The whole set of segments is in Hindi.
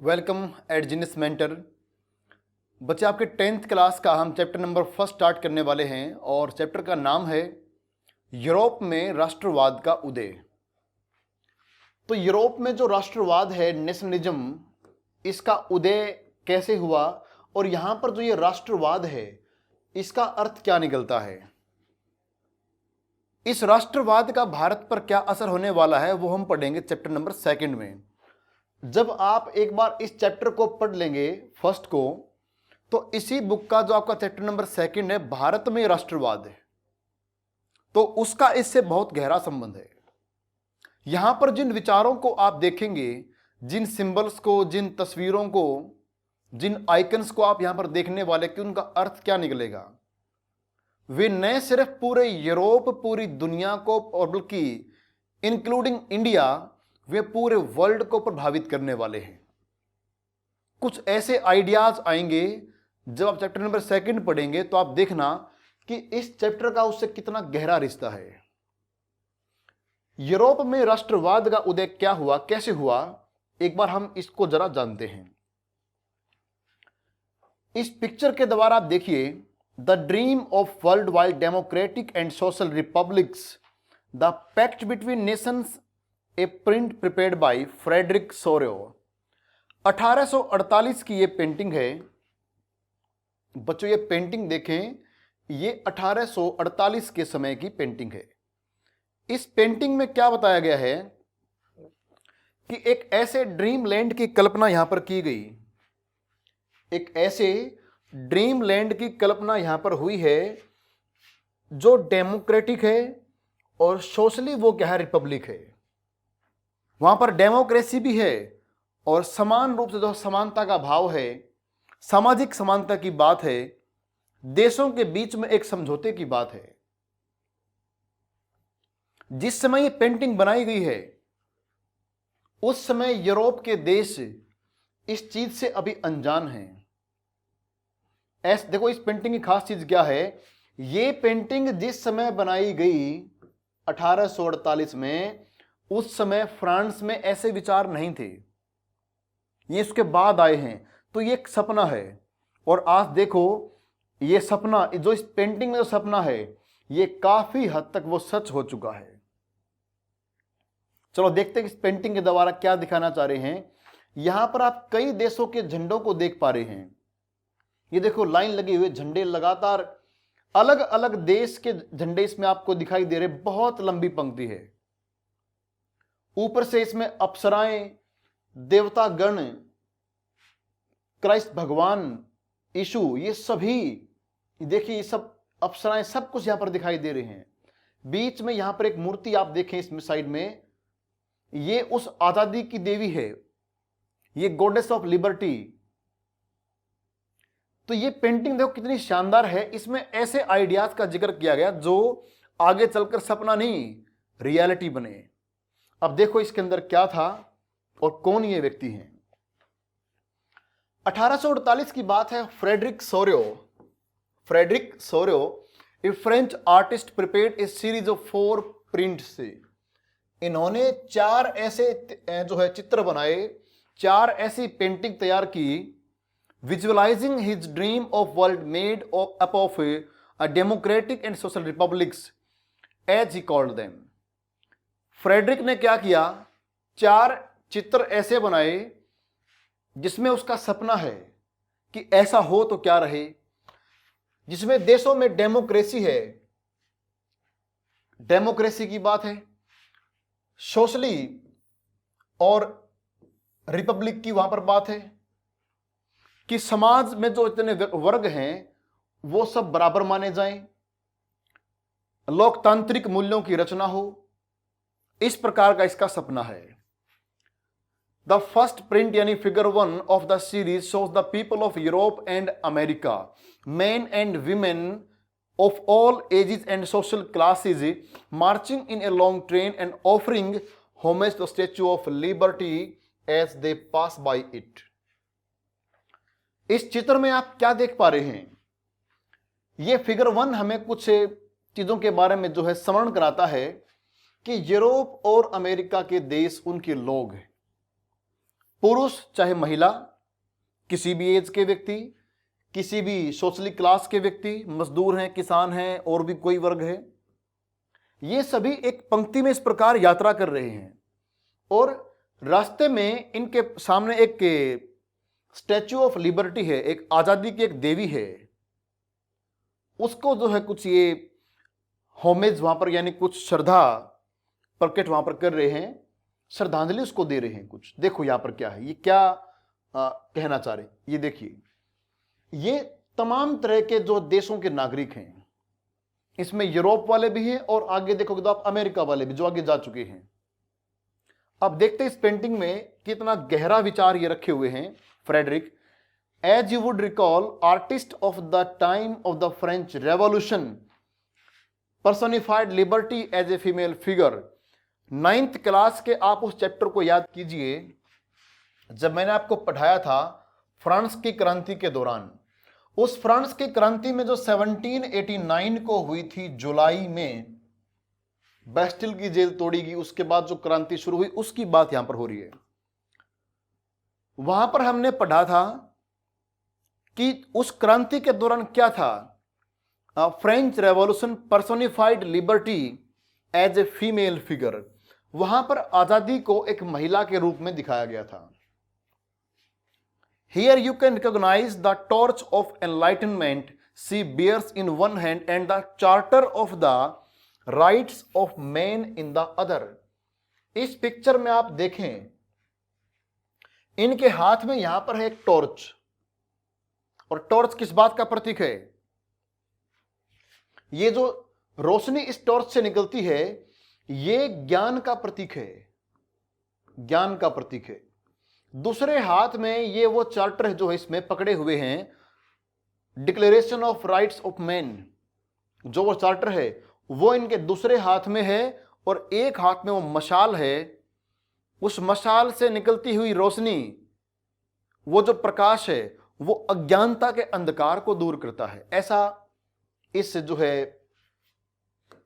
Welcome eight genius mentor. बच्चे, आपके 10th क्लास का हम चैप्टर नंबर 1 स्टार्ट करने वाले हैं और चैप्टर का नाम है यूरोप में राष्ट्रवाद का उदय। तो यूरोप में जो राष्ट्रवाद है, नेशनलिज्म, इसका उदय कैसे हुआ और यहां पर जो ये राष्ट्रवाद है इसका अर्थ क्या निकलता है, इस राष्ट्रवाद का भारत पर क्या असर होने वाला है, वो हम पढ़ेंगे चैप्टर नंबर 2 में। जब आप एक बार इस चैप्टर को पढ़ लेंगे फर्स्ट को, तो इसी बुक का जो आपका चैप्टर नंबर 2 है, भारत में राष्ट्रवाद है, तो उसका इससे बहुत गहरा संबंध है। यहां पर जिन विचारों को आप देखेंगे, जिन सिंबल्स को, जिन तस्वीरों को, जिन आइकन्स को आप यहां पर देखने वाले कि उनका अर्थ क्या निकलेगा, वे न सिर्फ पूरे यूरोप, पूरी दुनिया को और बल्कि इंक्लूडिंग इंडिया, वे पूरे वर्ल्ड को प्रभावित करने वाले हैं। कुछ ऐसे आइडियाज आएंगे जब आप चैप्टर नंबर 2 पढ़ेंगे तो आप देखना कि इस चैप्टर का उससे कितना गहरा रिश्ता है। यूरोप में राष्ट्रवाद का उदय क्या हुआ, कैसे हुआ, एक बार हम इसको जरा जानते हैं। इस पिक्चर के द्वारा आप देखिए, the dream of world wide democratic and social republics, the pact between nations, a print prepared by Frederic Sorrieu. 1848 की ये पेंटिंग है। बच्चों, ये पेंटिंग देखें, ये 1848 के समय की पेंटिंग है। इस पेंटिंग में क्या बताया गया है कि एक ऐसे ड्रीम लैंड की कल्पना यहां पर की गई, एक ऐसे ड्रीम लैंड की कल्पना यहां पर हुई है जो डेमोक्रेटिक है और सोशली वो क्या है, रिपब्लिक है। वहां पर डेमोक्रेसी भी है और समान रूप से जो समानता का भाव है, सामाजिक समानता की बात है, देशों के बीच में एक समझौते की बात है। जिस समय ये पेंटिंग बनाई गई है उस समय यूरोप के देश इस चीज से अभी अनजान हैं। देखो, इस पेंटिंग की खास चीज क्या है, ये पेंटिंग जिस समय बनाई गई 1848 में, उस समय फ्रांस में ऐसे विचार नहीं थे, ये इसके बाद आए हैं। तो ये एक सपना है और आज देखो, ये सपना, जो इस पेंटिंग में जो सपना है, ये काफी हद तक वो सच हो चुका है। चलो देखते हैं इस पेंटिंग के द्वारा क्या दिखाना चाह रहे हैं। यहां पर आप कई देशों के झंडों को देख पा रहे हैं। ये देखो, लाइन लगे हुए झंडे, लगातार अलग अलग देश के झंडे इसमें आपको दिखाई दे रहे, बहुत लंबी पंक्ति है। ऊपर से इसमें अप्सराएं, देवता गण, क्राइस्ट भगवान, यीशु, ये सभी देखिए, ये सब अप्सराएं, सब कुछ यहां पर दिखाई दे रहे हैं। बीच में यहां पर एक मूर्ति आप देखें इसमें साइड में, ये उस आजादी की देवी है, ये गॉडेस ऑफ लिबर्टी। तो ये पेंटिंग देखो कितनी शानदार है। इसमें ऐसे आइडियाज का जिक्र किया गया जो आगे चलकर सपना नहीं, रियलिटी बने। अब देखो इसके अंदर क्या था और कौन ये व्यक्ति हैं। 1848 की बात है। Frederic Sorrieu, a French artist, prepared a series of 4 prints. इन्होंने 4 ऐसे जो है चित्र बनाए, 4 ऐसी पेंटिंग तैयार की, visualising his dream of world made up of a democratic and social republics as he called them. Frederic ने क्या किया, 4 चित्र ऐसे बनाए जिसमें उसका सपना है कि ऐसा हो तो क्या रहे, जिसमें देशों में डेमोक्रेसी है, डेमोक्रेसी की बात है, सोशली और रिपब्लिक की वहां पर बात है, कि समाज में जो इतने वर्ग हैं वो सब बराबर माने जाएं, लोकतांत्रिक मूल्यों की रचना हो, इस प्रकार का इसका सपना है। द फर्स्ट प्रिंट यानी figure 1 of the series shows the people of Europe and America, men and women of all ages and social classes, marching in a long train and offering homage to the Statue of Liberty as they pass by it. इस चित्र में आप क्या देख पा रहे हैं, ये फिगर 1 हमें कुछ चीजों के बारे में जो है स्मरण कराता है कि यूरोप और अमेरिका के देश, उनके लोग पुरुष चाहे महिला, किसी भी एज के व्यक्ति, किसी भी सोशली क्लास के व्यक्ति, मजदूर हैं, किसान हैं, और भी कोई वर्ग है, ये सभी एक पंक्ति में इस प्रकार यात्रा कर रहे हैं। और रास्ते में इनके सामने एक स्टैच्यू ऑफ लिबर्टी है, एक आजादी की एक देवी है, उसको जो है कुछ ये होमेज वहां पर, यानी कुछ श्रद्धा प्रकट वहां पर कर रहे हैं, श्रद्धांजलि उसको दे रहे हैं कुछ। देखो यहां पर क्या है, ये क्या कहना चाह रहे हैं, ये देखिए, ये तमाम तरह के जो देशों के नागरिक हैं, इसमें यूरोप वाले भी हैं और आगे देखोगे तो आप अमेरिका वाले भी जो आगे जा चुके हैं। अब देखते हैं इस पेंटिंग में कितना गहरा विचार ये रखे हुए हैं Frederic. As you would recall artist of the time of the French revolution personified liberty as a female figure. 9th class के आप उस चैप्टर को याद कीजिए जब मैंने आपको पढ़ाया था फ्रांस की क्रांति के दौरान। उस फ्रांस की क्रांति में जो 1789 को हुई थी जुलाई में, बेस्टिल की जेल तोड़ी गई, उसके बाद जो क्रांति शुरू हुई उसकी बात यहां पर हो रही है। वहां पर हमने पढ़ा था कि उस क्रांति के दौरान क्या था, French revolution personified liberty as a female figure. वहां पर आजादी को एक महिला के रूप में दिखाया गया था। Here you can recognize the torch of enlightenment she bears in one hand and the charter of the rights of man in the other। इस पिक्चर में आप देखें, इनके हाथ में यहां पर है एक टॉर्च, और टॉर्च किस बात का प्रतीक है? ये जो रोशनी इस टॉर्च से निकलती है, ये ज्ञान का प्रतीक है, ज्ञान का प्रतीक है। दूसरे हाथ में ये वो चार्टर जो है इसमें पकड़े हुए हैं, declaration of rights of man, जो वो चार्टर है वो इनके दूसरे हाथ में है, और एक हाथ में वो मशाल है। उस मशाल से निकलती हुई रोशनी, वो जो प्रकाश है, वो अज्ञानता के अंधकार को दूर करता है। ऐसा इस जो है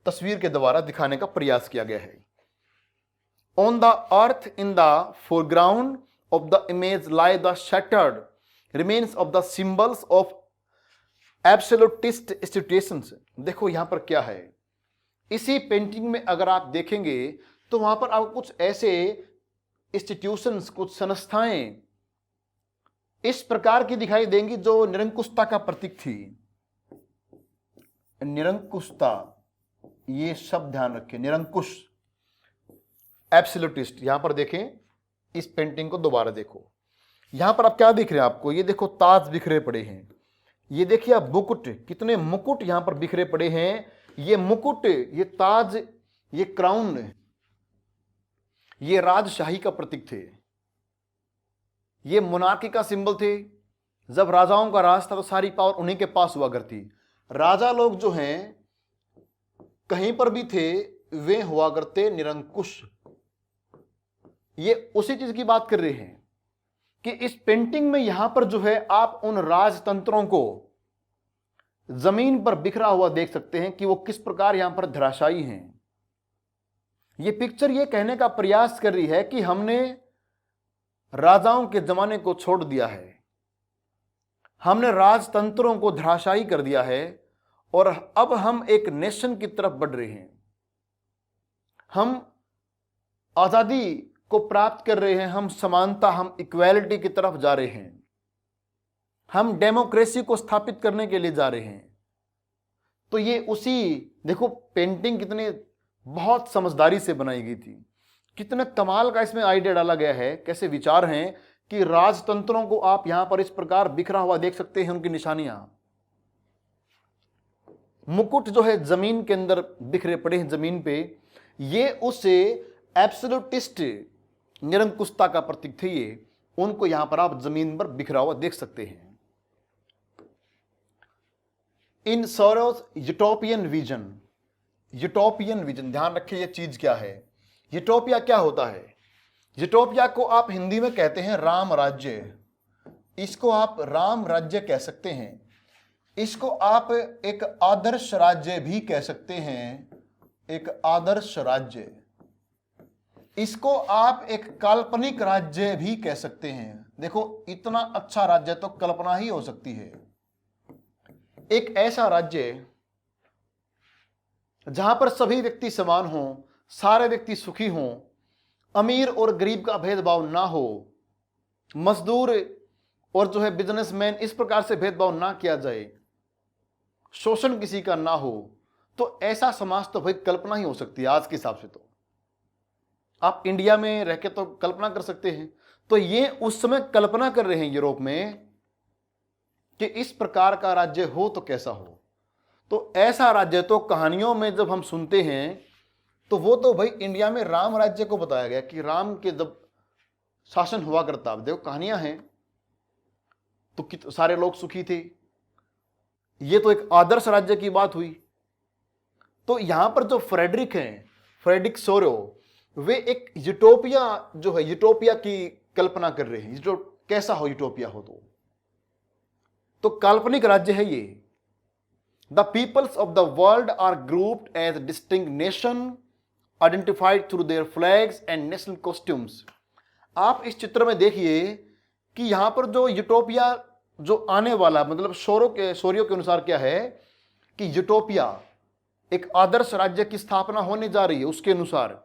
तस्वीर के द्वारा दिखाने का प्रयास किया गया है। On the earth in the foreground of the image lie the shattered remains of the symbols of absolutist institutions। देखो यहां पर क्या है, इसी पेंटिंग में अगर आप देखेंगे तो वहां पर आपको कुछ ऐसे इंस्टीट्यूशंस, कुछ संस्थाएं इस प्रकार की दिखाई देंगी जो निरंकुशता का प्रतीक थी। निरंकुशता, ये शब्द ध्यान रखें, निरंकुश, एब्सोल्यूटिस्ट। यहां पर देखें, इस पेंटिंग को दोबारा देखो, यहां पर आप क्या दिख रहे हैं आपको? ये देखो ताज बिखरे पड़े हैं, ये देखिए आप मुकुट, कितने मुकुट यहां पर बिखरे पड़े हैं। ये मुकुट, ये ताज, ये क्राउन, ये राजशाही का प्रतीक थे, ये मोनार्की का सिंबल थे। जब राजाओं का राज था तो सारी पावर उन्हीं के पास हुआ करती। राजा लोग जो हैं कहीं पर भी थे, वे हुआ करते निरंकुश। ये उसी चीज की बात कर रहे हैं कि इस पेंटिंग में यहां पर जो है आप उन राजतंत्रों को जमीन पर बिखरा हुआ देख सकते हैं कि वो किस प्रकार यहां पर धराशायी हैं। ये पिक्चर ये कहने का प्रयास कर रही है कि हमने राजाओं के जमाने को छोड़ दिया है, हमने राजतंत्रों को धराशायी कर दिया है, और अब हम एक नेशन की तरफ बढ़ रहे हैं। हम आजादी को प्राप्त कर रहे हैं, हम समानता, हम इक्वालिटी की तरफ जा रहे हैं, हम डेमोक्रेसी को स्थापित करने के लिए जा रहे हैं। तो ये उसी, देखो पेंटिंग कितने बहुत समझदारी से बनाई गई थी, कितने कमाल का इसमें आइडिया डाला गया है, कैसे विचार हैं कि राजतंत्रों को आप यहां पर इस प्रकार बिखरा हुआ देख सकते हैं, उनकी निशानियां। मुकुट जो है जमीन के अंदर बिखरे पड़े हैं जमीन पे, ये उस एब्सोल्यूटिस्ट निरंकुशता का प्रतीक थे। ये उनको यहां पर आप जमीन पर बिखरा हुआ देख सकते हैं। In Sorrieu's utopian vision, utopian vision, ध्यान रखिए ये चीज क्या है। यूटोपिया क्या होता है? यूटोपिया को आप हिंदी में कहते हैं राम राज्य, इसको आप राम राज्य कह सकते हैं, इसको आप एक आदर्श राज्य भी कह सकते हैं, एक आदर्श राज्य। इसको आप एक काल्पनिक राज्य भी कह सकते हैं। देखो इतना अच्छा राज्य तो कल्पना ही हो सकती है। एक ऐसा राज्य जहां पर सभी व्यक्ति समान हो, सारे व्यक्ति सुखी हों, अमीर और गरीब का भेदभाव ना हो, मजदूर और जो है बिजनेसमैन इस प्रकार से भेदभाव ना किया जाए, शोषण किसी का ना हो, तो ऐसा समाज तो भाई कल्पना ही हो सकती है आज के हिसाब से। तो आप इंडिया में रह के तो कल्पना कर सकते हैं। तो ये उस समय कल्पना कर रहे हैं यूरोप में कि इस प्रकार का राज्य हो तो कैसा हो। तो ऐसा राज्य तो कहानियों में जब हम सुनते हैं तो वो तो भाई इंडिया में राम राज्य को बताया गया कि राम के जब शासन हुआ करता, देखो कहानियां हैं तो सारे लोग सुखी थे। ये तो एक आदर्श राज्य की बात हुई। तो यहां पर जो फ्रेडरिक हैं, फ्रेडरिक सोरो, वे एक यूटोपिया जो है, यूटोपिया की कल्पना कर रहे हैं। जो कैसा हो यूटोपिया हो तो काल्पनिक राज्य है ये। The peoples of the world are grouped as distinct nation identified through their flags and national costumes. आप इस चित्र में देखिए कि यहां पर जो यूटोपिया जो आने वाला, मतलब सोरियो के अनुसार क्या है कि यूटोपिया एक आदर्श राज्य की स्थापना होने जा रही है उसके अनुसार,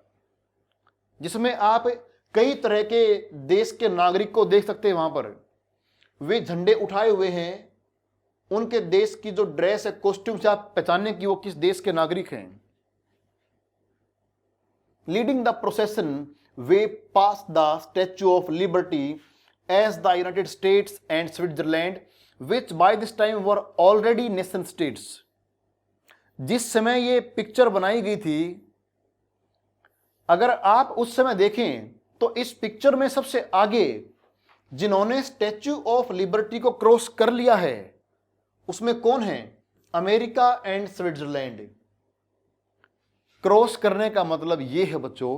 जिसमें आप कई तरह के देश के नागरिक को देख सकते हैं। वहां पर वे झंडे उठाए हुए हैं, उनके देश की जो ड्रेस है, कॉस्ट्यूम से आप पहचानने की वो किस देश के नागरिक हैं। Leading the procession way past the statue of liberty as the United States and Switzerland which by this time were already nation states. जिस समय ये पिक्चर बनाई गई थी, अगर आप उस समय देखें तो इस पिक्चर में सबसे आगे जिन्होंने स्टैच्यू ऑफ लिबर्टी को क्रॉस कर लिया है उसमें कौन है? America and Switzerland. क्रॉस करने का मतलब यह है बच्चों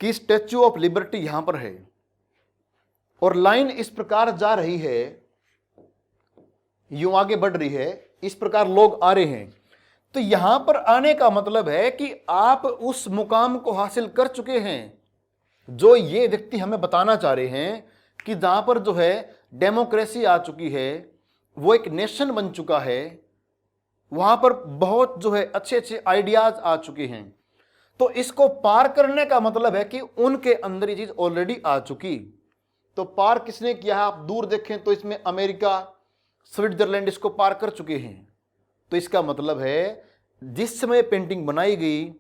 कि स्टैच्यू ऑफ लिबर्टी यहां पर है और लाइन इस प्रकार जा रही है, यूं आगे बढ़ रही है, इस प्रकार लोग आ रहे हैं। तो यहां पर आने का मतलब है कि आप उस मुकाम को हासिल कर चुके हैं जो ये व्यक्ति हमें बताना चाह रहे हैं कि जहां पर जो है डेमोक्रेसी आ चुकी है, वो एक नेशन बन चुका है, वहां पर बहुत जो है अच्छे अच्छे आइडियाज आ चुके हैं। तो इसको पार करने का मतलब है कि उनके अंदर ये चीज ऑलरेडी आ चुकी। तो पार किसने किया है? आप दूर देखें तो इसमें अमेरिका, स्विट्जरलैंड इसको पार कर चुके हैं। तो इसका मतलब है जिस समय पेंटिंग बनाई गई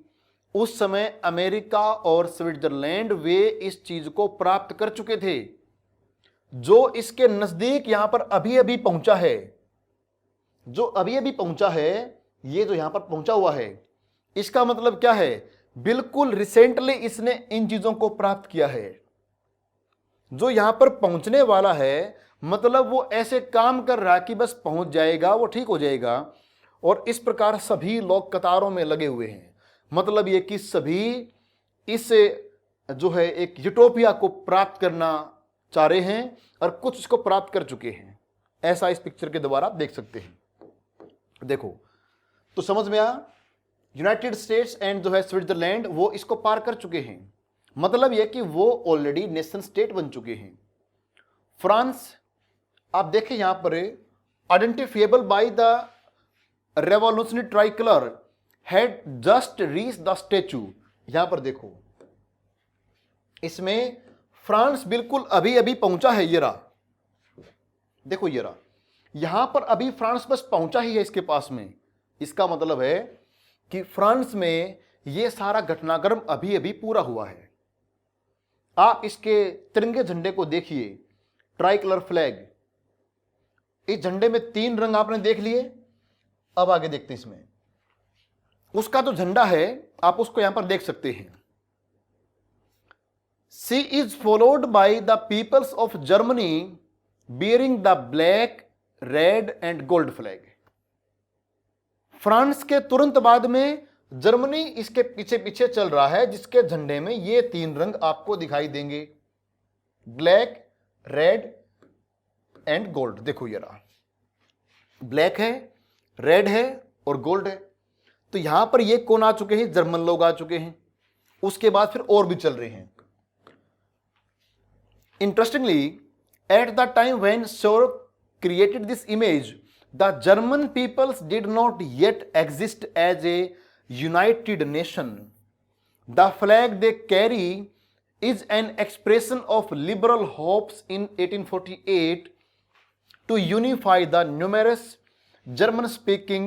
उस समय अमेरिका और स्विट्जरलैंड वे इस चीज को प्राप्त कर चुके थे। जो इसके नजदीक यहां पर अभी अभी पहुंचा है, जो अभी अभी पहुंचा है, ये जो यहां पर पहुंचा हुआ है, इसका मतलब क्या है? बिल्कुल रिसेंटली इसने इन चीजों को प्राप्त किया है। जो यहां पर पहुंचने वाला है मतलब वो ऐसे काम कर रहा है कि बस पहुंच जाएगा, वो ठीक हो जाएगा। और इस प्रकार सभी लोग कतारों में लगे हुए हैं। मतलब ये कि सभी इस जो है एक यूटोपिया को प्राप्त करना चाह रहे हैं और कुछ इसको प्राप्त कर चुके हैं। ऐसा इस पिक्चर के द्वारा आप देख सकते हैं। देखो तो समझ में आया, यूनाइटेड स्टेट्स एंड जो है स्विट्जरलैंड वो इसको पार कर चुके हैं। मतलब यह कि वो ऑलरेडी नेशन स्टेट बन चुके हैं। फ्रांस आप देखें यहां पर identifiable by the revolutionary tricolour had just reach the statue. यहां पर देखो इसमें फ्रांस बिल्कुल अभी अभी पहुंचा है। ये रहा, देखो ये रहा, यहां पर अभी फ्रांस बस पहुंचा ही है इसके पास में। इसका मतलब है कि फ्रांस में ये सारा घटनाक्रम अभी अभी पूरा हुआ है। आप इसके तिरंगे झंडे को देखिए, ट्राई कलर फ्लैग। इस झंडे में 3 रंग आपने देख लिए। अब आगे देखते हैं इसमें उसका जो झंडा है आप उसको यहां पर देख सकते हैं। She is followed by the peoples of Germany bearing the black, red and gold flag. France के तुरंत बाद में जर्मनी इसके पीछे पीछे चल रहा है, जिसके झंडे में ये 3 रंग आपको दिखाई देंगे, ब्लैक, रेड एंड गोल्ड। देखो ये रहा, ब्लैक है, रेड है और गोल्ड है। तो यहां पर ये कौन आ चुके हैं? जर्मन लोग आ चुके हैं। उसके बाद फिर और भी चल रहे हैं। Interestingly, at the time when Sorrieu created this image, the German peoples did not yet exist as a united nation. The flag they carry is an expression of liberal hopes in 1848 to unify the numerous German-speaking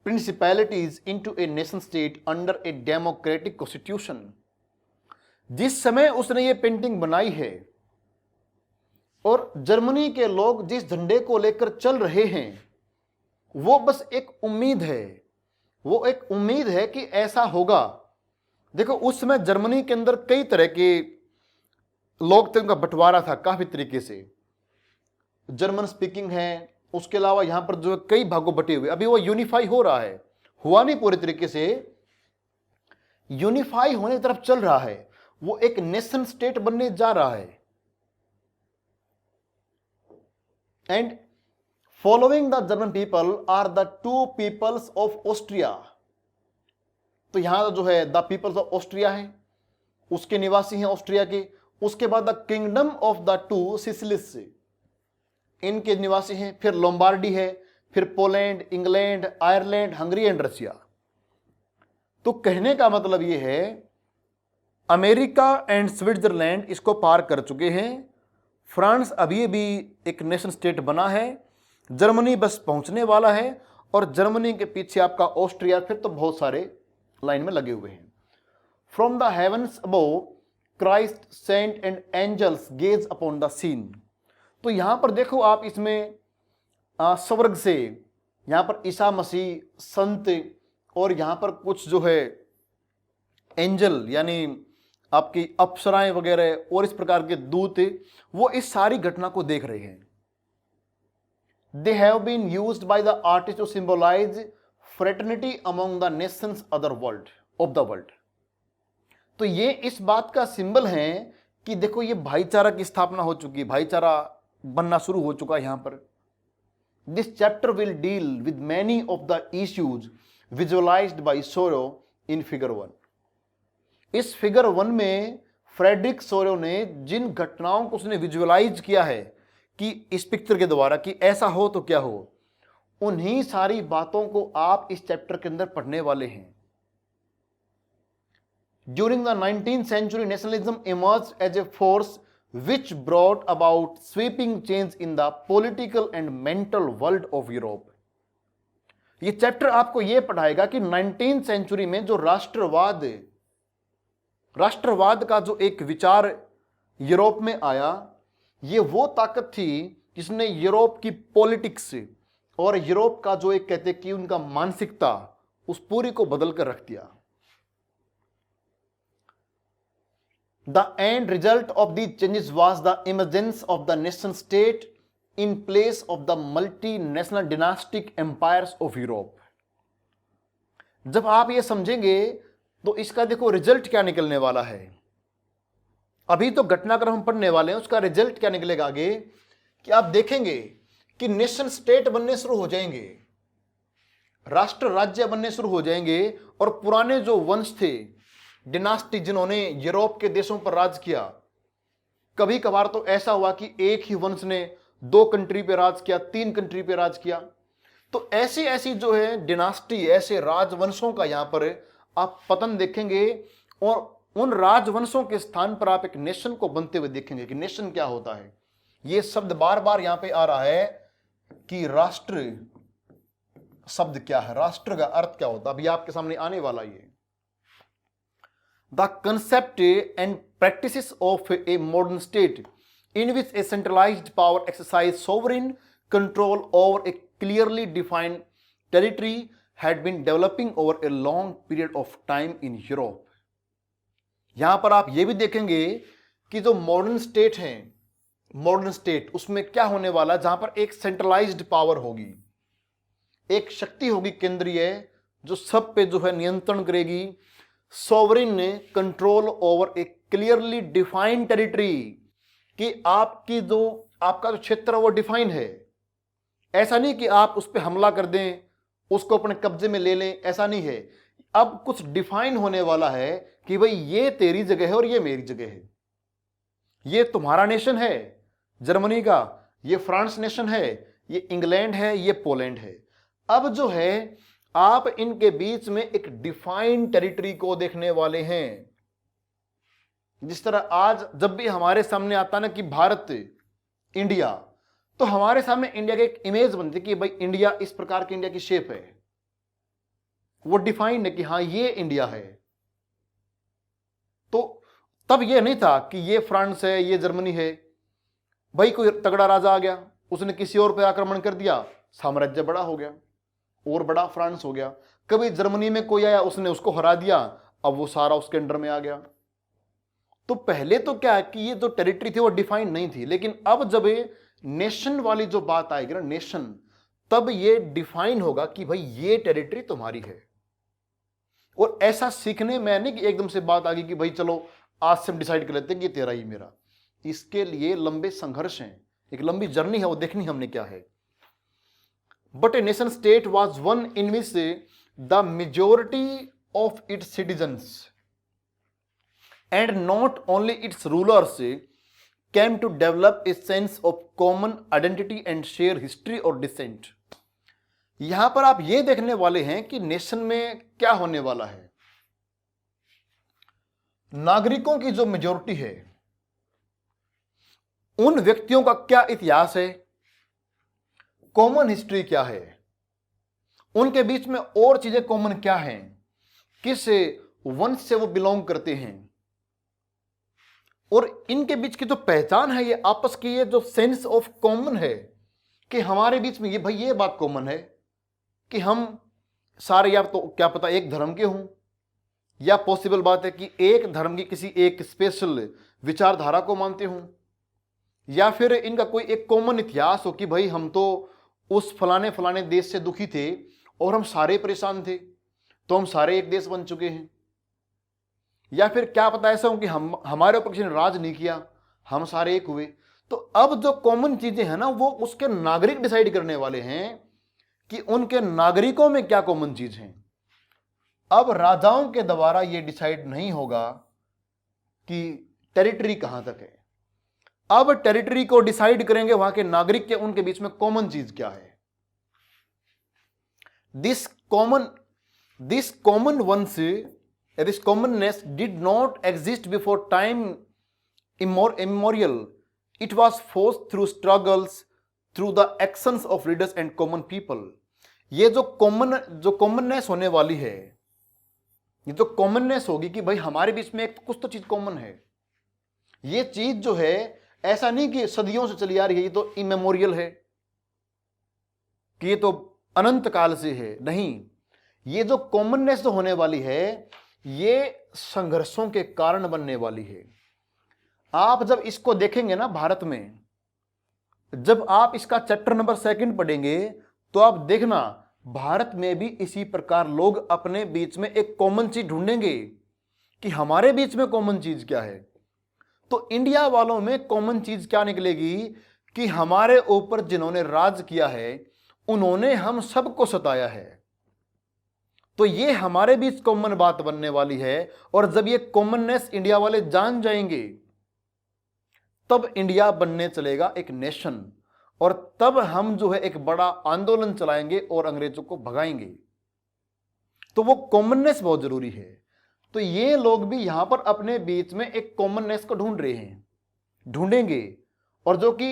principalities into a nation state under a democratic constitution। जिस समय उसने ये पेंटिंग बनाई है और जर्मनी के लोग जिस झंडे को लेकर चल रहे हैं, वो बस एक उम्मीद है, वो एक उम्मीद है कि ऐसा होगा। देखो, उस समय जर्मनी के अंदर कई तरह के लोग थे, उनका बंटवारा था काफी तरीके से। जर्मन स्पीकिंग है, उसके अलावा यहां पर जो है कई भागों बटे हुए। अभी वो यूनिफाई हो रहा है, हुआ नहीं पूरे तरीके से, यूनिफाई होने की तरफ चल रहा है। वो एक नेशन स्टेट बनने जा रहा है। And following the German people are the two peoples of Austria. तो यहां जो है द पीपल्स ऑफ ऑस्ट्रिया है, उसके निवासी हैं ऑस्ट्रिया के। उसके बाद the kingdom of the two Sicilies, इनके निवासी हैं। फिर लोम्बार्डी है, फिर Poland, England, Ireland, Hungary and Russia. तो कहने का मतलब यह है, अमेरिका एंड स्विट्जरलैंड इसको पार कर चुके हैं। फ्रांस अभी भी एक नेशन स्टेट बना है। जर्मनी बस पहुंचने वाला है, और जर्मनी के पीछे आपका ऑस्ट्रिया, फिर तो बहुत सारे लाइन में लगे हुए हैं। From the heavens above Christ saint and angels gaze upon the scene. तो यहां पर देखो आप, इसमें स्वर्ग से यहां पर ईसा मसीह, संत, और यहां पर कुछ जो है एंजल यानी आपकी अप्सराएं वगैरह और इस प्रकार के दूत, वो इस सारी घटना को देख रहे हैं। They have been used by the artist to symbolise fraternity among the nations other world of the world. तो ये इस बात का सिंबल है कि देखो, ये भाईचारा की स्थापना हो चुकी है, भाईचारा बनना शुरू हो चुका है यहां पर। This chapter will deal with many of the issues visualised by Sorrieu in figure 1। इस फिगर 1 में फ्रेडरिक सोरो ने जिन घटनाओं को उसने विजुअलाइज किया है कि इस पिक्चर के द्वारा कि ऐसा हो तो क्या हो, उन्हीं सारी बातों को आप इस चैप्टर के अंदर पढ़ने वाले हैं। During the 19th century, nationalism emerged as a force which brought about sweeping change in the political and mental world of Europe। ये चैप्टर आपको ये पढ़ाएगा कि 19th सेंचुरी में जो राष्ट्रवाद का जो एक विचार यूरोप में आया, ये वो ताकत थी जिसने यूरोप की पॉलिटिक्स और यूरोप का जो एक कहते कि उनका मानसिकता, उस पूरी को बदल कर रख दिया। The end result of these changes was the emergence of the nation state in place of the multinational dynastic empires of Europe। जब आप ये समझेंगे तो इसका देखो रिजल्ट क्या निकलने वाला है। अभी तो घटनाक्रम हम पढ़ने वाले हैं, उसका रिजल्ट क्या निकलेगा आगे, कि आप देखेंगे कि नेशन स्टेट बनने शुरू हो जाएंगे, राष्ट्र राज्य बनने शुरू हो जाएंगे, और पुराने जो वंश थे, डिनास्टी, जिन्होंने यूरोप के देशों पर राज किया, कभी कभार तो ऐसा हुआ कि एक ही वंश ने 2 कंट्री पे राज किया, 3 कंट्री पे राज किया। तो ऐसी ऐसी जो है डिनास्टी, ऐसे राजवंशों का यहां पर आप पतन देखेंगे, और उन राजवंशों के स्थान पर आप एक नेशन को बनते हुए देखेंगे कि नेशन क्या होता है। यह शब्द बार बार यहां पे आ रहा है कि राष्ट्र शब्द क्या है, राष्ट्र का अर्थ क्या होता है, अभी आपके सामने आने वाला ये। The concept and practices of a modern state in which a centralized power exercises sovereign control over a clearly defined territory had been developing over a long period of time in Europe। यहां पर आप ये भी देखेंगे कि जो मॉडर्न स्टेट है, मॉडर्न स्टेट, उसमें क्या होने वाला, जहां पर एक सेंट्रलाइज्ड पावर होगी, एक शक्ति होगी केंद्रीय, जो सब पे जो है नियंत्रण करेगी। सोवरिन कंट्रोल ओवर ए क्लियरली डिफाइंड टेरिटरी, कि आपकी जो आपका जो क्षेत्र है वो डिफाइन है। ऐसा नहीं कि आप उस पर हमला कर दें, उसको अपने कब्जे में ले लें, ऐसा नहीं है। अब कुछ डिफाइन होने वाला है कि भाई ये तेरी जगह है और ये मेरी जगह है, ये तुम्हारा नेशन है जर्मनी का, ये फ्रांस नेशन है, ये इंग्लैंड है, ये पोलैंड है। अब जो है आप इनके बीच में एक डिफाइंड टेरिटरी को देखने वाले हैं। जिस तरह आज जब भी हमारे सामने आता ना कि भारत, इंडिया, तो हमारे सामने इंडिया की एक इमेज बनती है कि भाई इंडिया इस प्रकार की इंडिया की शेप है, वो डिफाइंड है कि हाँ ये इंडिया है। तो तब ये नहीं था कि ये फ्रांस है, ये जर्मनी है। भाई कोई तगड़ा राजा आ गया, उसने किसी और पे आक्रमण कर दिया, साम्राज्य बड़ा हो गया और बड़ा फ्रांस हो गया। कभी जर्मनी में कोई आया, उसने उसको हरा दिया, अब वो सारा उसके अंडर में आ गया। तो पहले तो क्या है कि ये जो टेरिटरी थी वो डिफाइंड नहीं थी, लेकिन अब जब ये नेशन वाली जो बात आएगी ना, नेशन, तब ये डिफाइन होगा कि भाई ये टेरिटरी तुम्हारी है। और ऐसा सीखने में नहीं कि एकदम से बात आ गई कि भाई चलो आज से हम डिसाइड कर लेते हैं कि ये तेरा ही मेरा। इसके लिए लंबे संघर्ष हैं, एक लंबी जर्नी है, वो देखनी हमने क्या है। But a nation state was one in which the majority of its citizens and not only its rulers came to develop a sense of common identity and share history or descent। यहां पर आप ये देखने वाले हैं कि नेशन में क्या होने वाला है। नागरिकों की जो मेजोरिटी है, उन व्यक्तियों का क्या इतिहास है, कॉमन हिस्ट्री क्या है, उनके बीच में और चीजें कॉमन क्या हैं, किस वंश से वो बिलोंग करते हैं, और इनके बीच की जो पहचान है, ये आपस की ये जो सेंस ऑफ कॉमन है कि हमारे बीच में ये भाई ये बात कॉमन है कि हम सारे या तो क्या पता एक धर्म के हों, या पॉसिबल बात है कि एक धर्म की किसी एक स्पेशल विचारधारा को मानते हों, या फिर इनका कोई एक कॉमन इतिहास हो कि भाई हम तो उस फलाने फलाने देश से दुखी थे और हम सारे परेशान थे, तो हम सारे एक देश बन चुके हैं। या फिर क्या पता ऐसा हो कि हमारे ऊपर किसी ने राज नहीं किया, हम सारे एक हुए। तो अब जो कॉमन चीजें हैं ना, वो उसके नागरिक डिसाइड करने वाले हैं कि उनके नागरिकों में क्या कॉमन चीज है। अब राजाओं के द्वारा यह डिसाइड नहीं होगा कि टेरिटरी कहां तक है। अब टेरिटरी को डिसाइड करेंगे वहां के नागरिक के, उनके बीच में कॉमन चीज क्या है। This commonness did not exist before time immemorial. It was forced through struggles, through the actions of leaders and common people. ये जो कॉमननेस होने वाली है, ये जो कॉमननेस होगी कि भाई हमारे बीच में एक कुछ तो चीज कॉमन है। ये चीज जो है ऐसा नहीं कि सदियों से चली आ रही है, ये तो इमेमोरियल है कि ये तो अनंत काल से है। नहीं, ये जो कॉमननेस जो होने वाली है, ये संघर्षों के कारण बनने वाली है। आप जब इसको देखेंगे ना भारत में, जब आप इसका चैप्टर नंबर 2 पढ़ेंगे, तो आप देखना भारत में भी इसी प्रकार लोग अपने बीच में एक कॉमन चीज ढूंढेंगे कि हमारे बीच में कॉमन चीज क्या है। तो इंडिया वालों में कॉमन चीज क्या निकलेगी कि हमारे ऊपर जिन्होंने राज किया है, उन्होंने हम सबको सताया है। तो ये हमारे बीच कॉमन बात बनने वाली है। और जब ये कॉमननेस इंडिया वाले जान जाएंगे, तब इंडिया बनने चलेगा एक नेशन, और तब हम जो है एक बड़ा आंदोलन चलाएंगे और अंग्रेजों को भगाएंगे। तो वो कॉमननेस बहुत जरूरी है। तो ये लोग भी यहां पर अपने बीच में एक कॉमननेस को ढूंढ रहे हैं, ढूंढेंगे, और जो कि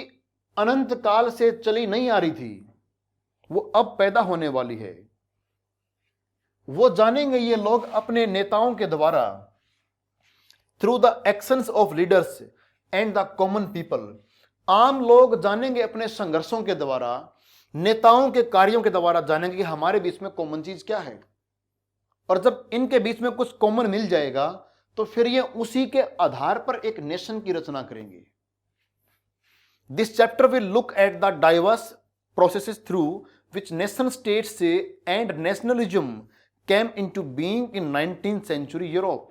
अनंत काल से चली नहीं आ रही थी, वो अब पैदा होने वाली है। वो जानेंगे ये लोग अपने नेताओं के द्वारा, through the actions of leaders and the common people. आम लोग जानेंगे अपने संघर्षों के द्वारा, नेताओं के कार्यों के द्वारा जानेंगे कि हमारे बीच में कॉमन चीज क्या है। और जब इनके बीच में कुछ कॉमन मिल जाएगा, तो फिर ये उसी के आधार पर एक नेशन की रचना करेंगे। This chapter will look at the diverse processes through which nation states and nationalism came into being in 19th century Europe.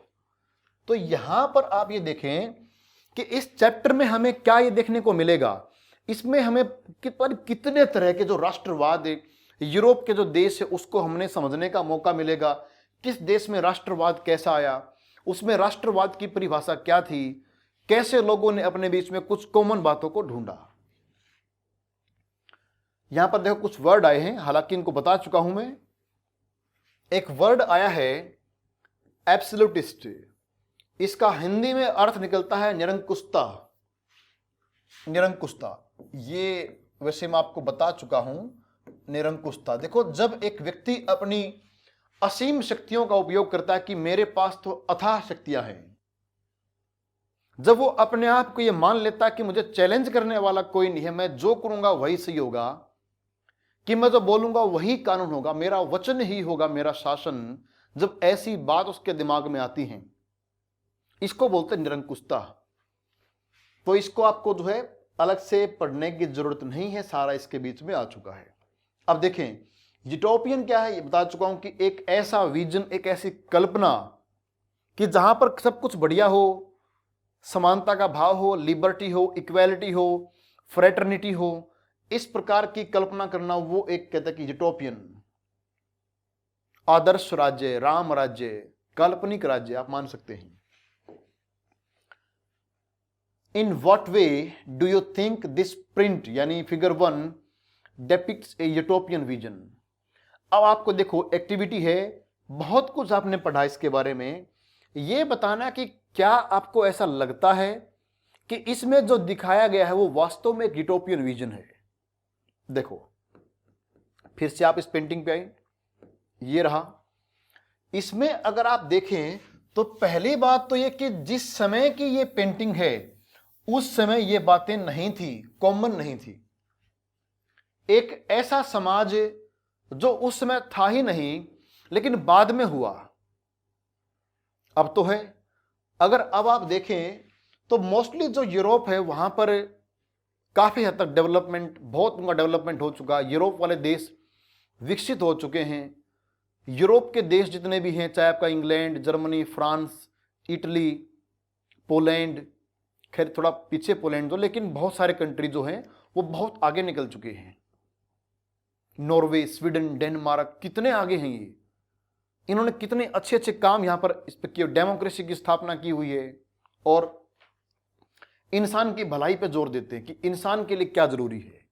तो यहां पर आप ये देखें कि इस चैप्टर में हमें क्या ये देखने को मिलेगा। इसमें हमें कितने तरह के जो राष्ट्रवाद यूरोप के जो देश है उसको हमने समझने का मौका मिलेगा। किस देश में राष्ट्रवाद कैसा आया, उसमें राष्ट्रवाद की परिभाषा क्या थी, कैसे लोगों ने अपने बीच में कुछ कॉमन बातों को ढूंढा। यहां पर देखो कुछ वर्ड आए हैं, हालांकि इनको बता चुका हूं मैं। एक वर्ड आया है एब्सोल्यूटिस्ट, इसका हिंदी में अर्थ निकलता है निरंकुशता। निरंकुशता ये वैसे मैं आपको बता चुका हूं। निरंकुशता देखो, जब एक व्यक्ति अपनी असीम शक्तियों का उपयोग करता है कि मेरे पास तो अथाह शक्तियां हैं, जब वो अपने आप को ये मान लेता है कि मुझे चैलेंज करने वाला कोई नहीं है, मैं जो करूंगा वही सही होगा, कि मैं जो बोलूंगा वही कानून होगा, मेरा वचन ही होगा मेरा शासन, जब ऐसी बात उसके दिमाग में आती है, इसको बोलते हैं निरंकुशता। तो इसको आपको जो है अलग से पढ़ने की जरूरत नहीं है, सारा इसके बीच में आ चुका है। अब देखें यूटोपियन क्या है, ये बता चुका हूं कि एक ऐसा विजन, एक ऐसी कल्पना कि जहां पर सब कुछ बढ़िया हो, समानता का भाव हो, लिबर्टी हो, इक्वालिटी हो, फ्रेटर्निटी हो, इस प्रकार की कल्पना करना, वो एक कहता है कि यूटोपियन। आदर्श राज्य, राम राज्य, काल्पनिक राज्य आप मान सकते हैं। In what way do you think this print यानी फिगर 1 डेपिक्ट्स ए यूटोपियन विजन। अब आपको देखो एक्टिविटी है, बहुत कुछ आपने पढ़ा इसके बारे में, यह बताना कि क्या आपको ऐसा लगता है कि इसमें जो दिखाया गया है वो वास्तव में एक यूटोपियन विजन है। देखो फिर से आप इस पेंटिंग पे आए, ये रहा। इसमें अगर आप देखें तो पहली बात तो ये कि जिस समय की ये पेंटिंग है उस समय ये बातें नहीं थी, कॉमन नहीं थी। एक ऐसा समाज जो उस समय था ही नहीं, लेकिन बाद में हुआ, अब तो है। अगर अब आप देखें तो मोस्टली जो यूरोप है वहां पर काफी हद तक डेवलपमेंट, बहुत उनका डेवलपमेंट हो चुका है। यूरोप वाले देश विकसित हो चुके हैं। यूरोप के देश जितने भी हैं, चाहे आपका England, Germany, France, Italy, Poland, खैर थोड़ा पीछे पोलैंड जो, लेकिन बहुत सारे कंट्री जो हैं वो बहुत आगे निकल चुके हैं। नॉर्वे, स्वीडन, डेनमार्क, कितने आगे हैं ये। इन्होंने कितने अच्छे अच्छे काम यहां पर इस पर किए, डेमोक्रेसी की स्थापना की हुई है और इंसान की भलाई पे जोर देते हैं कि इंसान के लिए क्या जरूरी है।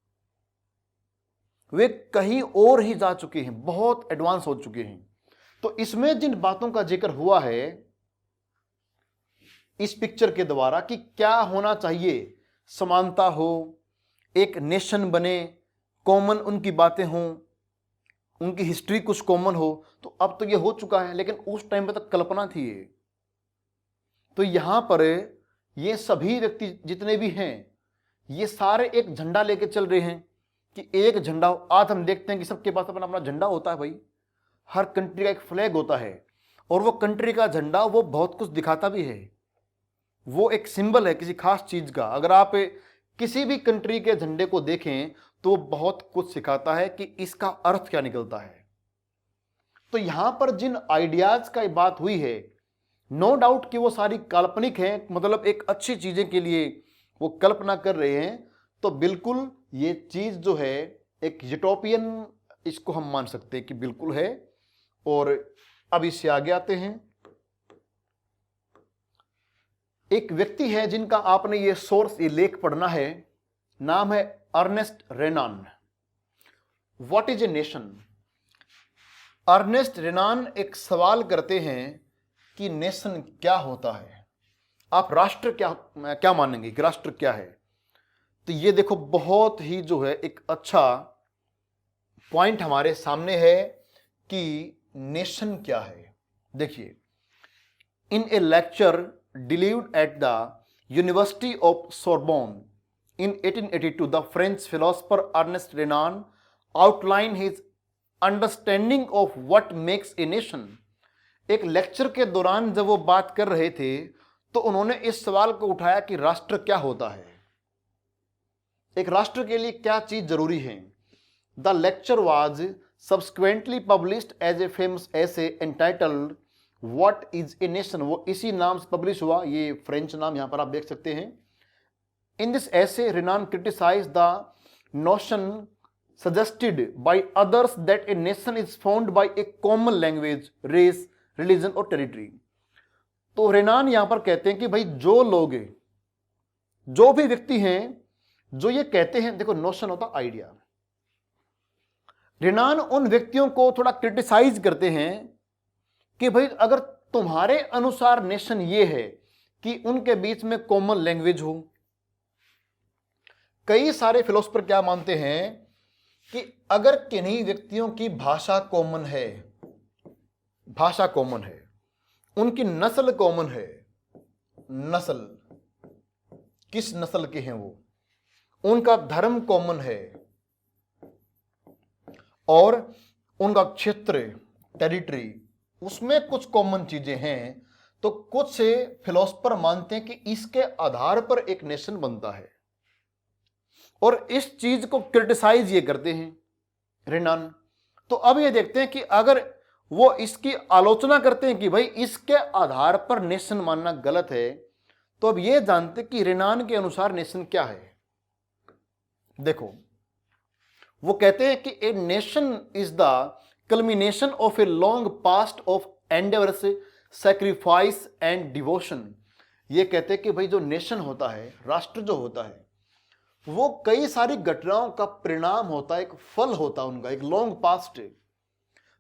वे कहीं और ही जा चुके हैं, बहुत एडवांस हो चुके हैं। तो इसमें जिन बातों का जिक्र हुआ है इस पिक्चर के द्वारा कि क्या होना चाहिए, समानता हो, एक नेशन बने, कॉमन उनकी बातें हों, उनकी हिस्ट्री कुछ कॉमन हो, तो अब तो ये हो चुका है, लेकिन उस टाइम पे तक कल्पना थी ये। तो यहां पर ये सभी व्यक्ति जितने भी हैं ये सारे एक झंडा लेके चल रहे हैं कि एक झंडा। आज हम देखते हैं कि सबके पास अपना अपना झंडा होता है भाई, हर कंट्री का एक फ्लैग होता है और वो कंट्री का झंडा वो बहुत कुछ दिखाता भी है, वो एक सिंबल है किसी खास चीज का। अगर आप किसी भी कंट्री के झंडे को देखें तो बहुत कुछ सिखाता है कि इसका अर्थ क्या निकलता है। तो यहां पर जिन आइडियाज का बात हुई है, नो डाउट कि वो सारी काल्पनिक हैं, मतलब एक अच्छी चीजें के लिए वो कल्पना कर रहे हैं। तो बिल्कुल ये चीज जो है एक यूटोपियन, इसको हम मान सकते हैं कि बिल्कुल है। और अब इससे आगे आते हैं, एक व्यक्ति है जिनका आपने ये सोर्स, ये लेख पढ़ना है, नाम है Ernest Renan. What is a nation. Ernest Renan एक सवाल करते हैं कि नेशन क्या होता है, आप राष्ट्र क्या मानेंगे कि राष्ट्र क्या है। तो ये देखो बहुत ही जो है एक अच्छा पॉइंट हमारे सामने है कि नेशन क्या है। देखिए, इन ए lecture delivered at the University of Sorbonne in 1882, the French philosopher Ernest Renan outlined his understanding of what makes a nation. एक लेक्चर के दौरान जब वो बात कर रहे थे तो उन्होंने इस सवाल को उठाया कि राष्ट्र क्या होता है, एक राष्ट्र के लिए क्या चीज जरूरी है। The lecture was subsequently published as a famous essay entitled What is a nation, वो इसी नाम से पब्लिश हुआ, ये फ्रेंच नाम यहां पर आप देख सकते हैं। In this essay, Renan criticized the notion suggested by others that a nation is formed by a common language, race, religion और टेरिटरी। तो रेनान यहां पर कहते हैं कि भाई जो लोग, जो भी व्यक्ति हैं जो ये कहते हैं, देखो नोशन होता आइडिया, रेनान उन व्यक्तियों को थोड़ा क्रिटिसाइज करते हैं कि भाई अगर तुम्हारे अनुसार नेशन ये है कि उनके बीच में कॉमन लैंग्वेज हो। कई सारे फिलोसफर क्या मानते हैं कि अगर किन्हीं व्यक्तियों की भाषा कॉमन है, भाषा कॉमन है, उनकी नस्ल कॉमन है, नस्ल, किस नस्ल के हैं वो, उनका धर्म कॉमन है और उनका क्षेत्र, टेरिटरी, उसमें कुछ कॉमन चीजें हैं, तो कुछ फिलोसफर मानते हैं कि इसके आधार पर एक नेशन बनता है। और इस चीज को क्रिटिसाइज ये करते हैं रेनान। तो अब ये देखते हैं कि अगर वो इसकी आलोचना करते हैं कि भाई इसके आधार पर नेशन मानना गलत है, तो अब ये जानते कि रेनान के अनुसार नेशन क्या है। देखो वो कहते हैं कि ए nation is the culmination of a long past of endeavours, sacrifice and devotion. ये कहते हैं कि भाई जो नेशन होता है, राष्ट्र जो होता है, वो कई सारी घटनाओं का परिणाम होता है, एक फल होता है उनका, एक लॉन्ग पास्ट,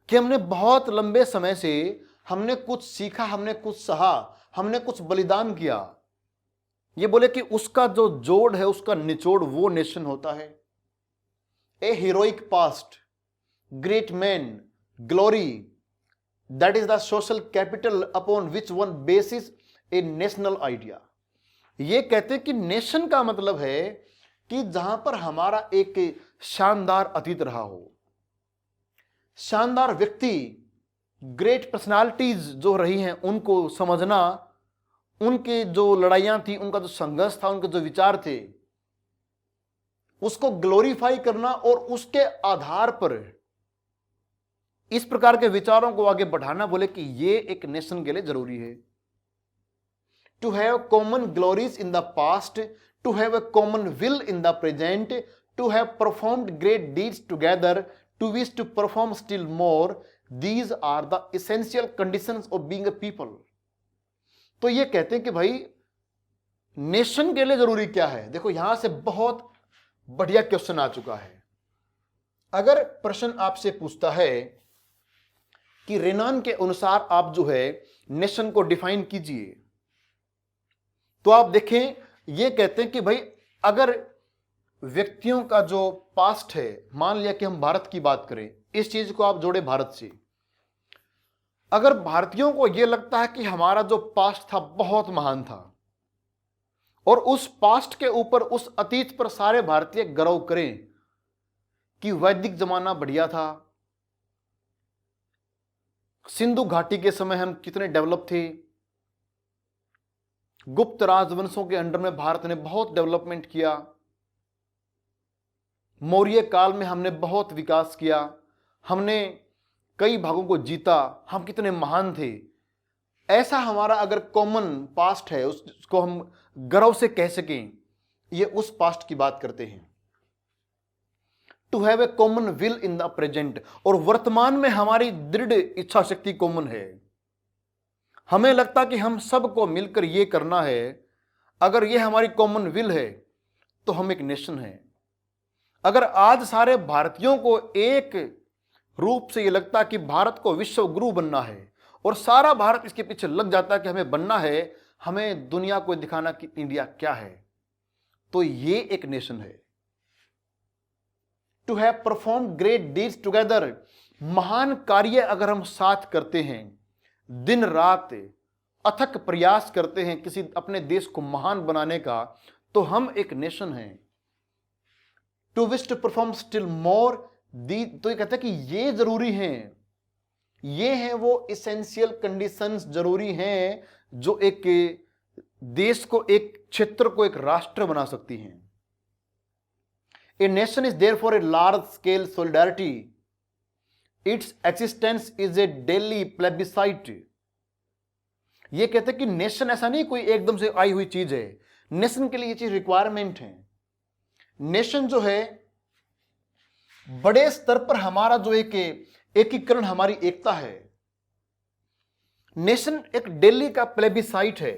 कि हमने बहुत लंबे समय से हमने कुछ सीखा, हमने कुछ सहा, हमने कुछ बलिदान किया। ये बोले कि उसका जो जोड़ है, उसका निचोड़ वो नेशन होता है। A heroic past, great man, glory, that is the social capital upon which one bases a national idea. ये कहते हैं कि नेशन का मतलब है कि जहां पर हमारा एक शानदार अतीत रहा हो, शानदार व्यक्ति, ग्रेट पर्सनालिटीज जो रही हैं उनको समझना, उनके जो लड़ाइयां थी, उनका जो संघर्ष था, उनके जो विचार थे, उसको ग्लोरीफाई करना और उसके आधार पर इस प्रकार के विचारों को आगे बढ़ाना, बोले कि ये एक नेशन के लिए जरूरी है। To have common glories in the past, to have a common will in the present, to have performed great deeds together, to wish to perform still more, these are the essential conditions of being a people. तो ये कहते हैं कि भाई नेशन के लिए जरूरी क्या है। देखो यहां से बहुत बढ़िया क्वेश्चन आ चुका है। अगर प्रश्न आपसे पूछता है कि रेनान के अनुसार आप जो है नेशन को डिफाइन कीजिए, तो आप देखें ये कहते हैं कि भाई अगर व्यक्तियों का जो पास्ट है, मान लिया कि हम भारत की बात करें, इस चीज को आप जोड़े भारत से, अगर भारतीयों को यह लगता है कि हमारा जो पास्ट था बहुत महान था और उस पास्ट के ऊपर, उस अतीत पर सारे भारतीय गर्व करें कि वैदिक जमाना बढ़िया था, सिंधु घाटी के समय हम कितने डेवलप थे, गुप्त राजवंशों के अंडर में भारत ने बहुत डेवलपमेंट किया, मौर्य काल में हमने बहुत विकास किया, हमने कई भागों को जीता, हम कितने महान थे, ऐसा हमारा अगर कॉमन पास्ट है, उसको हम गर्व से कह सकें, ये उस पास्ट की बात करते हैं। To have a common will in the present, और वर्तमान में हमारी दृढ़ इच्छा शक्ति कॉमन है, हमें लगता कि हम सबको मिलकर ये करना है, अगर ये हमारी कॉमन विल है तो हम एक नेशन है। अगर आज सारे भारतीयों को एक रूप से ये लगता कि भारत को विश्व गुरु बनना है और सारा भारत इसके पीछे लग जाता कि हमें बनना है, हमें दुनिया को दिखाना कि इंडिया क्या है, तो ये एक नेशन है। To have perform great deeds together, महान कार्य अगर हम साथ करते हैं, दिन रात अथक प्रयास करते हैं किसी अपने देश को महान बनाने का, तो हम एक नेशन हैं। To wish to perform still more, तो ये कहते हैं कि ये जरूरी हैं, ये हैं वो इसेंशियल कंडीशंस जरूरी हैं जो एक देश को, एक क्षेत्र को एक राष्ट्र बना सकती हैं। A nation is there for a large scale solidarity, its existence is a daily plebiscite. ये कहते हैं कि नेशन ऐसा नहीं कोई एकदम से आई हुई चीज है, नेशन के लिए ये चीज रिक्वायरमेंट है। नेशन जो है बड़े स्तर पर हमारा जो एक एकीकरण, हमारी एकता है, नेशन एक दिल्ली का प्लेबिसाइट है।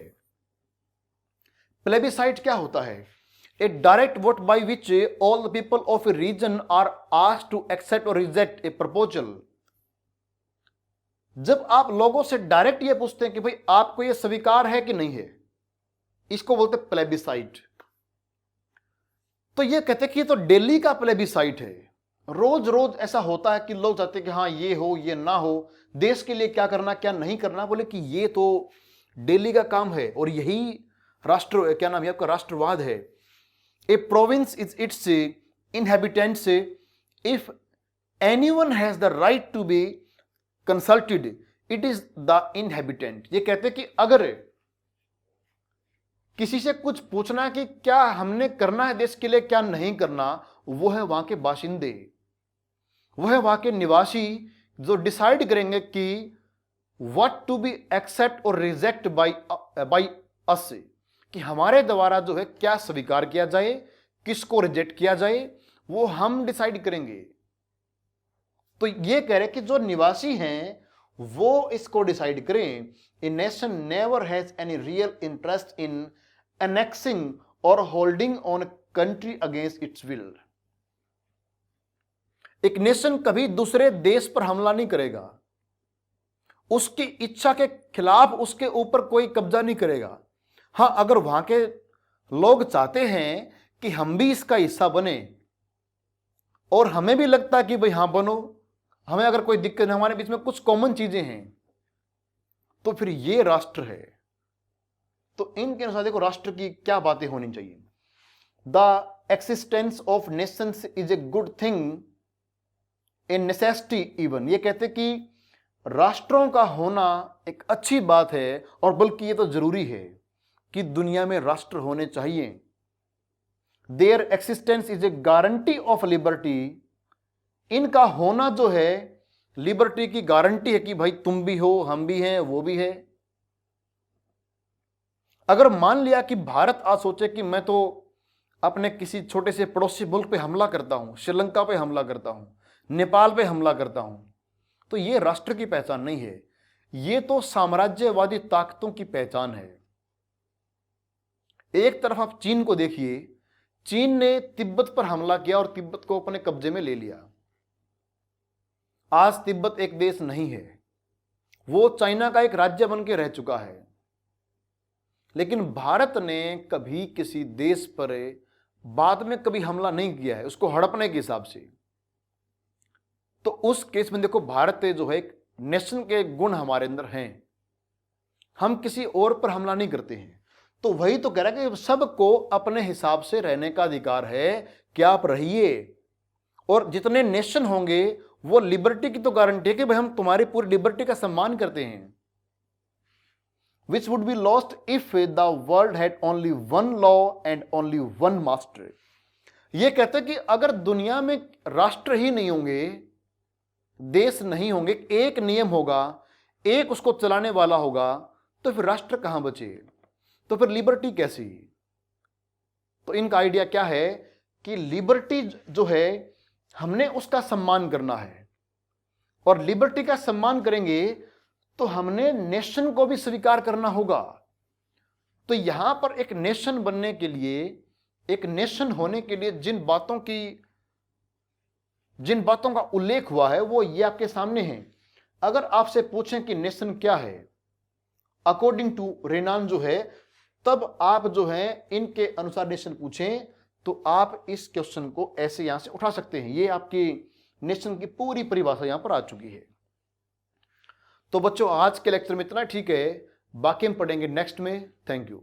प्लेबिसाइट क्या होता है? A direct vote by which all the people of a region are asked to accept और रिजेक्ट ए प्रपोजल। जब आप लोगों से डायरेक्ट ये पूछते हैं कि भाई आपको ये स्वीकार है कि नहीं है, इसको बोलते हैं प्लेबिसाइट। तो ये कहते हैं कि ये तो दिल्ली का प्लेबिसाइट है। रोज रोज ऐसा होता है कि लोग चाहते हैं कि हाँ ये हो ये ना हो, देश के लिए क्या करना क्या नहीं करना। बोले कि ये तो दिल्ली का काम है और यही राष्ट्र क्या नाम है आपका राष्ट्रवाद है। A province is its inhabitants, if anyone has the right to be consulted it is the inhabitant. ये कहते कि अगर किसी से कुछ पूछना कि क्या हमने करना है देश के लिए क्या नहीं करना, वो है वहां के बाशिंदे, वो है वहां के निवासी जो डिसाइड करेंगे कि व्हाट टू बी एक्सेप्ट और रिजेक्ट बाय अस, कि हमारे द्वारा जो है क्या स्वीकार किया जाए किसको रिजेक्ट किया जाए, वो हम डिसाइड करेंगे। तो ये कह रहे कि जो निवासी हैं वो इसको डिसाइड करें। A nation never has any real interest in annexing or holding on a country against its will। एक नेशन कभी दूसरे देश पर हमला नहीं करेगा, उसकी इच्छा के खिलाफ उसके ऊपर कोई कब्जा नहीं करेगा। हां, अगर वहां के लोग चाहते हैं कि हम भी इसका हिस्सा बने और हमें भी लगता है कि भाई हां बनो, हमें अगर कोई दिक्कत हमारे बीच में कुछ कॉमन चीजें हैं, तो फिर ये राष्ट्र है। तो इनके अनुसार देखो राष्ट्र की क्या बातें होनी चाहिए। The existence of Nations is a good thing, A necessity even. ये कहते कि राष्ट्रों का होना एक अच्छी बात है और बल्कि ये तो जरूरी है कि दुनिया में राष्ट्र होने चाहिए। Their existence is a guarantee of liberty. इनका होना जो है लिबर्टी की गारंटी है कि भाई तुम भी हो हम भी हैं वो भी है। अगर मान लिया कि भारत आज सोचे कि मैं तो अपने किसी छोटे से पड़ोसी मुल्क पे हमला करता हूं, श्रीलंका पे हमला करता हूं, नेपाल पे हमला करता हूं, तो ये राष्ट्र की पहचान नहीं है, ये तो साम्राज्यवादी ताकतों की पहचान है। एक तरफ आप चीन को देखिए, चीन ने तिब्बत पर हमला किया और तिब्बत को अपने कब्जे में ले लिया। आज तिब्बत एक देश नहीं है, वो चाइना का एक राज्य बन के रह चुका है। लेकिन भारत ने कभी किसी देश पर बाद में कभी हमला नहीं किया है, उसको हड़पने के हिसाब से। तो उस केस में देखो भारत जो है एक नेशन के गुण हमारे अंदर हैं, हम किसी और पर हमला नहीं करते हैं। तो वही तो कह रहा है कि सबको अपने हिसाब से रहने का अधिकार है कि आप रहिए, और जितने नेशन होंगे वो लिबर्टी की तो गारंटी है कि भाई हम तुम्हारी पूरी लिबर्टी का सम्मान करते हैं। Which would be lost if the world had only one law and only one master। ये कहते हैं कि अगर दुनिया में राष्ट्र ही नहीं होंगे, देश नहीं होंगे, एक नियम होगा, एक उसको चलाने वाला होगा, तो फिर राष्ट्र कहां बचे, तो फिर लिबर्टी कैसी। तो इनका आइडिया क्या है कि लिबर्टी जो है हमने उसका सम्मान करना है, और लिबर्टी का सम्मान करेंगे तो हमने नेशन को भी स्वीकार करना होगा। तो यहां पर एक नेशन बनने के लिए, एक नेशन होने के लिए जिन बातों का उल्लेख हुआ है वो ये आपके सामने है। अगर आपसे पूछें कि नेशन क्या है अकॉर्डिंग टू रेनान जो है, तब आप जो है इनके अनुसार नेशन पूछें तो आप इस क्वेश्चन को ऐसे यहां से उठा सकते हैं। ये आपकी नेशन की पूरी परिभाषा यहां पर आ चुकी है। तो बच्चों आज के लेक्चर में इतना ठीक है, बाकी हम पढ़ेंगे नेक्स्ट में। Thank you.